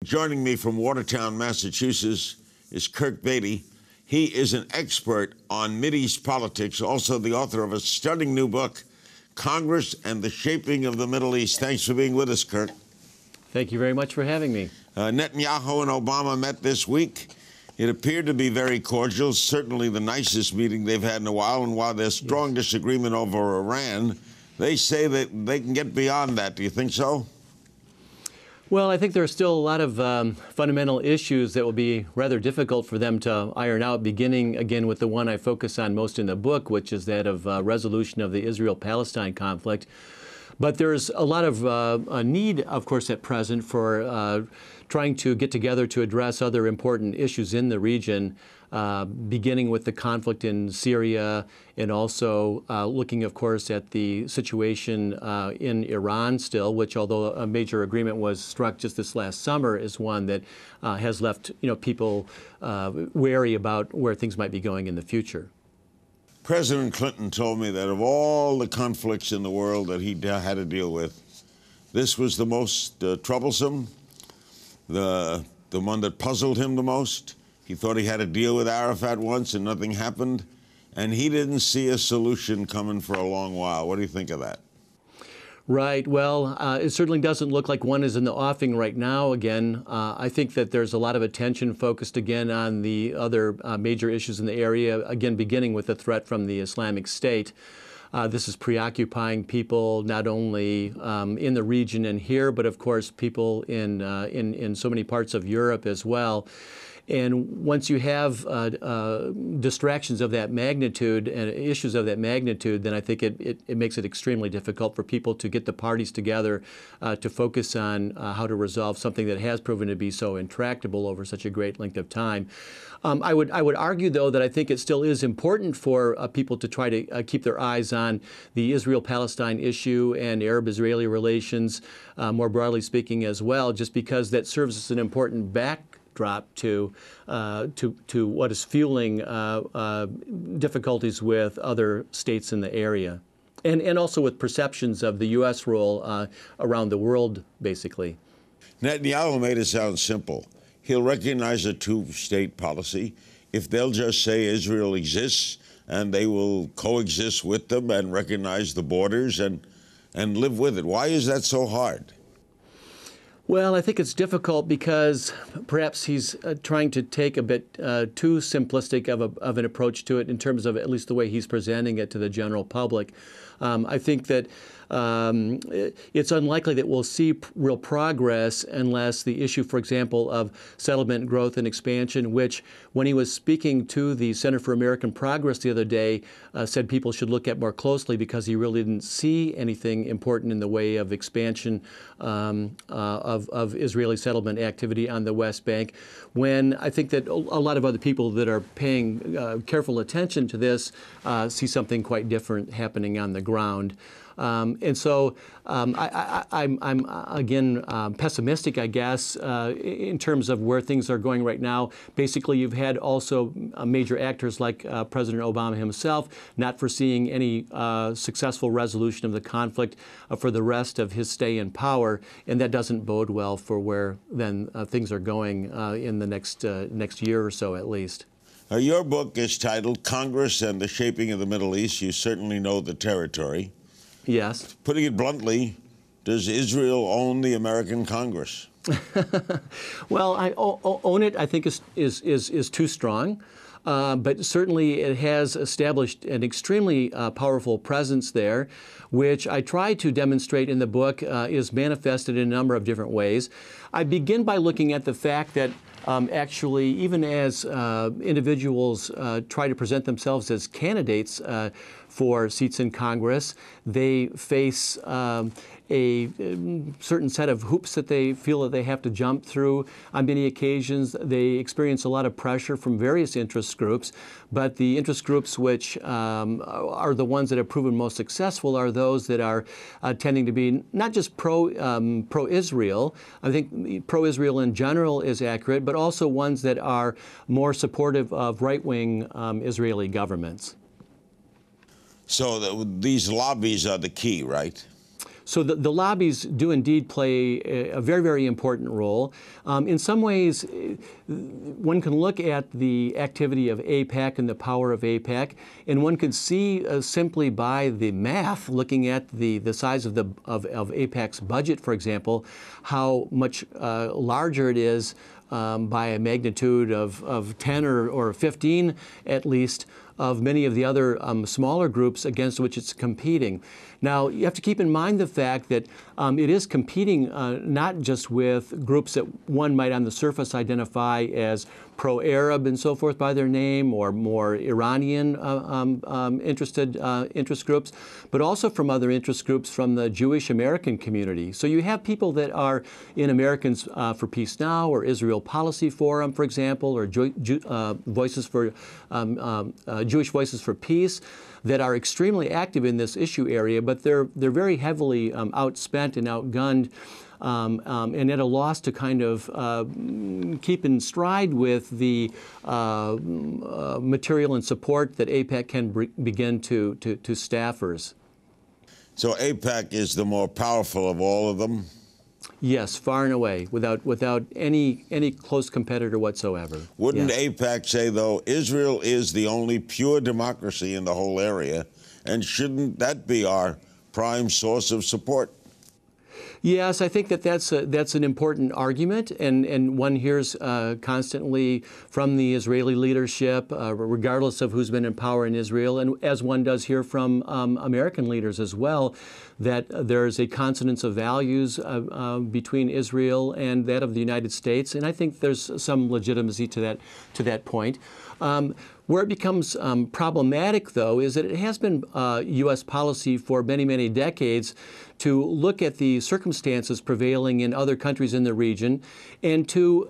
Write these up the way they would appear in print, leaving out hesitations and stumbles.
Joining me from Watertown, Massachusetts, is Kirk Beattie. He is an expert on Mideast politics, also the author of a stunning new book, Congress and the Shaping of the Middle East. Thanks for being with us, Kirk. Thank you very much for having me. Netanyahu and Obama met this week. It appeared to be very cordial, certainly the nicest meeting they've had in a while, and while there's strong disagreement over Iran, they say that they can get beyond that. Do you think so? Well, I think there are still a lot of fundamental issues that will be rather difficult for them to iron out, beginning again with the one I focus on most in the book, which is that of resolution of the Israel-Palestine conflict. But there's a lot of a need, of course, at present for trying to get together to address other important issues in the region, beginning with the conflict in Syria and also looking, of course, at the situation in Iran still, which, although a major agreement was struck just this last summer, is one that has left people wary about where things might be going in the future. President Clinton told me that of all the conflicts in the world that he had to deal with, this was the most troublesome, the one that puzzled him the most. He thought he had to deal with Arafat once and nothing happened, and he didn't see a solution coming for a long while. What do you think of that? Right. Well, it certainly doesn't look like one is in the offing right now again. I think that there's a lot of attention focused again on the other major issues in the area, again beginning with the threat from the Islamic State. This is preoccupying people not only in the region and here, but of course people in so many parts of Europe as well. And once you have distractions of that magnitude and issues of that magnitude, then I think it makes it extremely difficult for people to get the parties together to focus on how to resolve something that has proven to be so intractable over such a great length of time. I would argue, though, that I think it still is important for people to try to keep their eyes on the Israel-Palestine issue and Arab-Israeli relations, more broadly speaking, as well, just because that serves as an important backdrop to what is fueling difficulties with other states in the area, and also with perceptions of the U.S. role around the world, basically. Netanyahu made it sound simple. He'll recognize a two-state policy if they'll just say Israel exists and they will coexist with them and recognize the borders and live with it. Why is that so hard? Well, I think it's difficult because perhaps he's trying to take a bit too simplistic of an approach to it in terms of at least the way he's presenting it to the general public. I think that it's unlikely that we'll see real progress unless the issue, for example, of settlement growth and expansion, which when he was speaking to the Center for American Progress the other day, said people should look at more closely because he really didn't see anything important in the way of expansion of Israeli settlement activity on the West Bank, when I think that a lot of other people that are paying careful attention to this see something quite different happening on the ground. And so I'm again pessimistic, I guess, in terms of where things are going right now. Basically, you've had also major actors like President Obama himself not foreseeing any successful resolution of the conflict for the rest of his stay in power, and that doesn't bode well for where then things are going in the next year or so, at least. Your book is titled Congress and the Shaping of the Middle East. You certainly know the territory. Yes. Putting it bluntly, does Israel own the American Congress? Well, own it, I think, is too strong. But certainly it has established an extremely powerful presence there, which I try to demonstrate in the book is manifested in a number of different ways. I begin by looking at the fact that actually, even as individuals try to present themselves as candidates for seats in Congress, they face a certain set of hoops that they feel that they have to jump through. On many occasions, they experience a lot of pressure from various interest groups, but the interest groups which are the ones that have proven most successful are those that are tending to be not just pro-Israel. I think pro-Israel in general is accurate, but also ones that are more supportive of right-wing Israeli governments. So these lobbies are the key, right? So the lobbies do indeed play a very, very important role. In some ways, one can look at the activity of AIPAC and the power of AIPAC, and one could see simply by the math, looking at the size of AIPAC's budget, for example, how much larger it is by a magnitude of 10 or 15 at least of many of the other smaller groups against which it's competing. Now, you have to keep in mind the fact that it is competing not just with groups that one might on the surface identify as pro-Arab and so forth by their name, or more Iranian interest groups, but also from other interest groups from the Jewish American community. So you have people that are in Americans for Peace Now or Israel Policy Forum, for example, or Jewish Voices for Peace, that are extremely active in this issue area, but they're very heavily outspent and outgunned, and at a loss to kind of keep in stride with the material and support that AIPAC can begin to staffers. So AIPAC is the more powerful of all of them? Yes, far and away, without any close competitor whatsoever. Wouldn't yes. AIPAC say, though, Israel is the only pure democracy in the whole area, and shouldn't that be our prime source of support? Yes, I think that's an important argument, and one hears constantly from the Israeli leadership, regardless of who's been in power in Israel, and as one does hear from American leaders as well, that there's a consonance of values between Israel and that of the United States, and I think there's some legitimacy to that point. Where it becomes problematic, though, is that it has been U.S. policy for many, many decades to look at the circumstances prevailing in other countries in the region and to,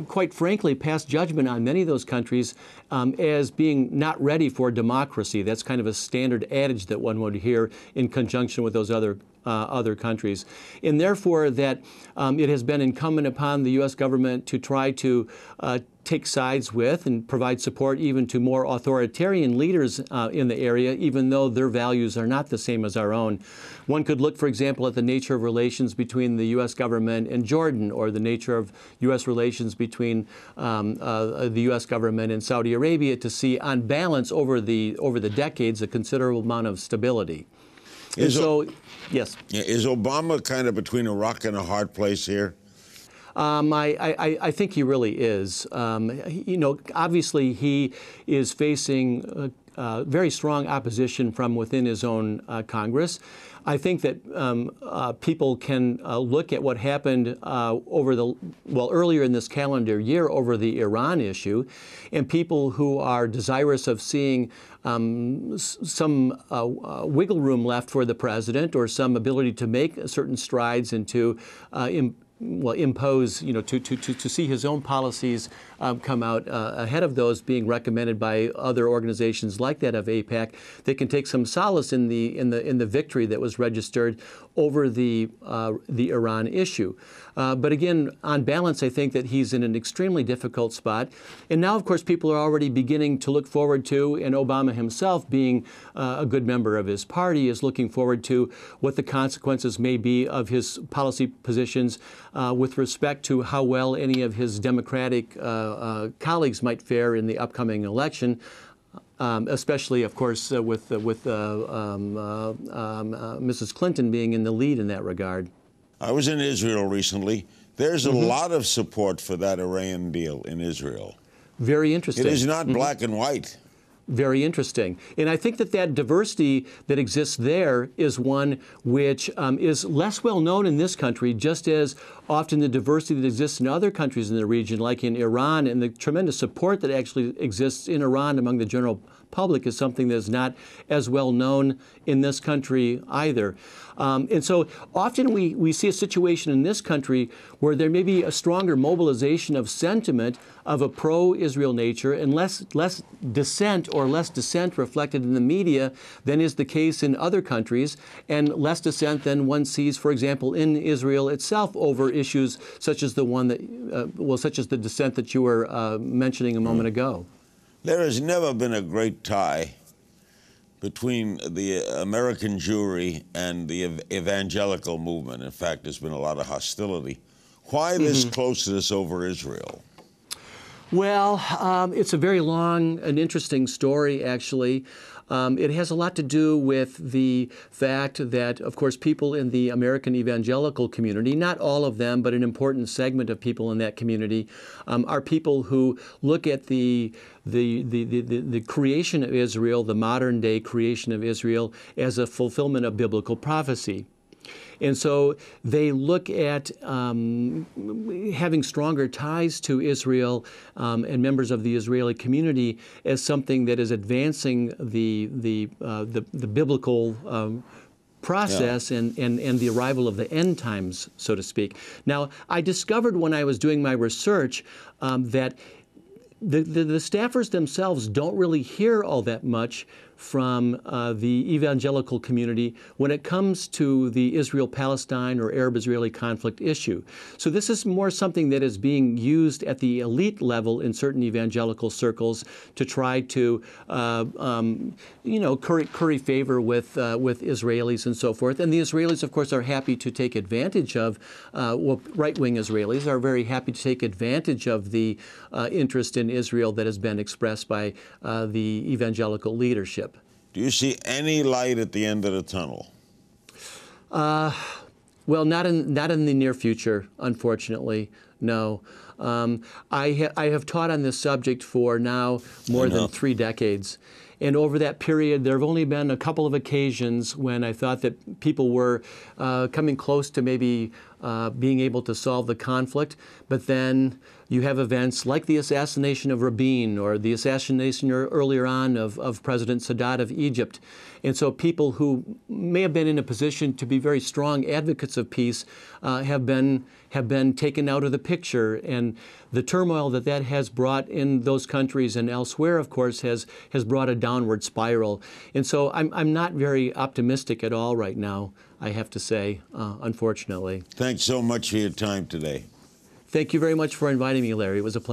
quite frankly, pass judgment on many of those countries as being not ready for democracy. That's kind of a standard adage that one would hear in conjunction with those other countries. And therefore that it has been incumbent upon the U.S. government to try to take sides with and provide support even to more authoritarian leaders in the area, even though their values are not the same as our own. One could look, for example, at the nature of relations between the U.S. government and Jordan, or the nature of U.S. relations between the U.S. government and Saudi Arabia, to see, on balance, over the decades, a considerable amount of stability. Yes. Is Obama kind of between a rock and a hard place here? I think he really is. Obviously he is facing very strong opposition from within his own Congress. I think that people can look at what happened earlier in this calendar year over the Iran issue, and people who are desirous of seeing some wiggle room left for the president, or some ability to make certain strides and to impose, to see his own policies come out ahead of those being recommended by other organizations like that of AIPAC. They can take some solace in the victory that was registered over the Iran issue. But again, on balance, I think that he's in an extremely difficult spot. And now, of course, people are already beginning to look forward to, and Obama himself, being a good member of his party, is looking forward to what the consequences may be of his policy positions with respect to how well any of his Democratic colleagues might fare in the upcoming election. Especially, of course, with Mrs. Clinton being in the lead in that regard. I was in Israel recently. There's a lot of support for that Iran deal in Israel. Very interesting. It is not black and white. Very interesting. And I think that diversity that exists there is one which is less well known in this country, just as often the diversity that exists in other countries in the region, like in Iran, and the tremendous support that actually exists in Iran among the general public is something that is not as well known in this country either. And so often we see a situation in this country where there may be a stronger mobilization of sentiment of a pro-Israel nature, and less dissent reflected in the media than is the case in other countries, and less dissent than one sees, for example, in Israel itself over issues such as the one that, such as the dissent that you were mentioning a moment ago. There has never been a great tie between the American Jewry and the evangelical movement. In fact, there's been a lot of hostility. Why this closeness over Israel? Well, it's a very long and interesting story, actually. It has a lot to do with the fact that, of course, people in the American evangelical community, not all of them, but an important segment of people in that community, are people who look at the creation of Israel, the modern day creation of Israel, as a fulfillment of biblical prophecy. And so they look at having stronger ties to Israel and members of the Israeli community as something that is advancing the biblical process and the arrival of the end times, so to speak. Now, I discovered when I was doing my research that the staffers themselves don't really hear all that much from the evangelical community when it comes to the Israel-Palestine or Arab-Israeli conflict issue. So this is more something that is being used at the elite level in certain evangelical circles to try to, curry favor with Israelis and so forth. And the Israelis, of course, are happy to take advantage of, right-wing Israelis are very happy to take advantage of the interest in Israel that has been expressed by the evangelical leadership. Do you see any light at the end of the tunnel? Well, not in the near future, unfortunately. No. I have taught on this subject for now more than 3 decades. And over that period, there have only been a couple of occasions when I thought that people were coming close to maybe being able to solve the conflict. But then you have events like the assassination of Rabin or the assassination earlier on of President Sadat of Egypt. And so people who may have been in a position to be very strong advocates of peace have been taken out of the picture. And the turmoil that has brought in those countries and elsewhere, of course, has brought a downward spiral. And so I'm not very optimistic at all right now, I have to say, unfortunately. Thanks so much for your time today. Thank you very much for inviting me, Larry. It was a pleasure.